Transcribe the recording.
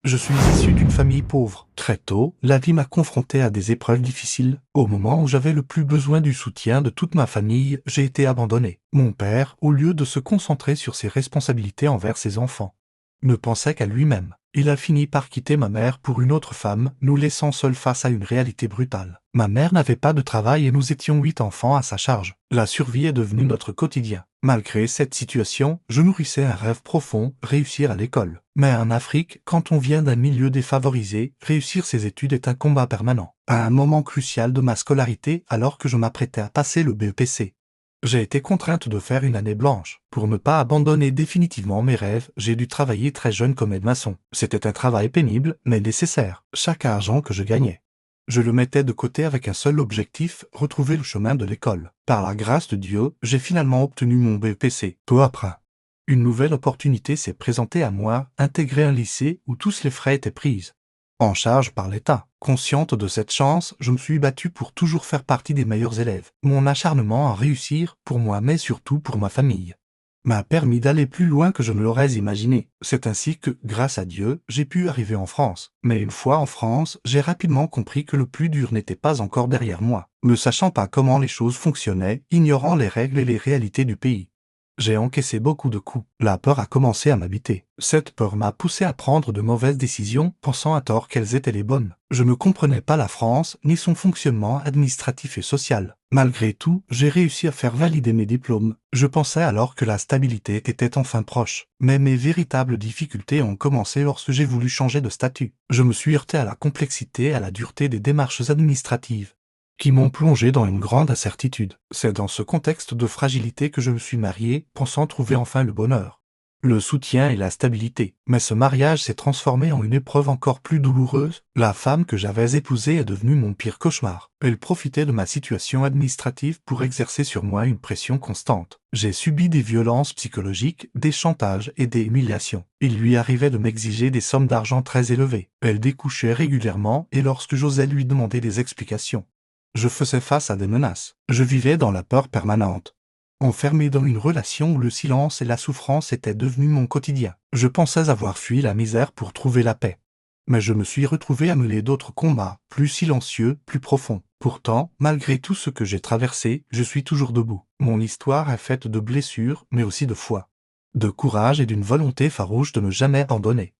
Je suis issu d'une famille pauvre. Très tôt, la vie m'a confronté à des épreuves difficiles. Au moment où j'avais le plus besoin du soutien de toute ma famille, j'ai été abandonné. Mon père, au lieu de se concentrer sur ses responsabilités envers ses enfants, ne pensait qu'à lui-même. Il a fini par quitter ma mère pour une autre femme, nous laissant seuls face à une réalité brutale. Ma mère n'avait pas de travail et nous étions 8 enfants à sa charge. La survie est devenue notre quotidien. Malgré cette situation, je nourrissais un rêve profond, réussir à l'école. Mais en Afrique, quand on vient d'un milieu défavorisé, réussir ses études est un combat permanent. À un moment crucial de ma scolarité, alors que je m'apprêtais à passer le BEPC, j'ai été contrainte de faire une année blanche. Pour ne pas abandonner définitivement mes rêves, j'ai dû travailler très jeune comme aide-maçon. C'était un travail pénible, mais nécessaire. Chaque argent que je gagnais, je le mettais de côté avec un seul objectif, retrouver le chemin de l'école. Par la grâce de Dieu, j'ai finalement obtenu mon BEPC. Peu après, une nouvelle opportunité s'est présentée à moi, intégrer un lycée où tous les frais étaient pris en charge par l'État. Consciente de cette chance, je me suis battu pour toujours faire partie des meilleurs élèves. Mon acharnement à réussir, pour moi mais surtout pour ma famille, m'a permis d'aller plus loin que je ne l'aurais imaginé. C'est ainsi que, grâce à Dieu, j'ai pu arriver en France. Mais une fois en France, j'ai rapidement compris que le plus dur n'était pas encore derrière moi. Ne sachant pas comment les choses fonctionnaient, ignorant les règles et les réalités du pays, j'ai encaissé beaucoup de coups. La peur a commencé à m'habiter. Cette peur m'a poussé à prendre de mauvaises décisions, pensant à tort qu'elles étaient les bonnes. Je ne comprenais pas la France, ni son fonctionnement administratif et social. Malgré tout, j'ai réussi à faire valider mes diplômes. Je pensais alors que la stabilité était enfin proche. Mais mes véritables difficultés ont commencé lorsque j'ai voulu changer de statut. Je me suis heurté à la complexité et à la dureté des démarches administratives, qui m'ont plongé dans une grande incertitude. C'est dans ce contexte de fragilité que je me suis marié, pensant trouver enfin le bonheur, le soutien et la stabilité. Mais ce mariage s'est transformé en une épreuve encore plus douloureuse. La femme que j'avais épousée est devenue mon pire cauchemar. Elle profitait de ma situation administrative pour exercer sur moi une pression constante. J'ai subi des violences psychologiques, des chantages et des humiliations. Il lui arrivait de m'exiger des sommes d'argent très élevées. Elle découchait régulièrement et lorsque j'osais lui demander des explications, je faisais face à des menaces. Je vivais dans la peur permanente, enfermé dans une relation où le silence et la souffrance étaient devenus mon quotidien. Je pensais avoir fui la misère pour trouver la paix. Mais je me suis retrouvé à mener d'autres combats, plus silencieux, plus profonds. Pourtant, malgré tout ce que j'ai traversé, je suis toujours debout. Mon histoire est faite de blessures, mais aussi de foi, de courage et d'une volonté farouche de ne jamais abandonner.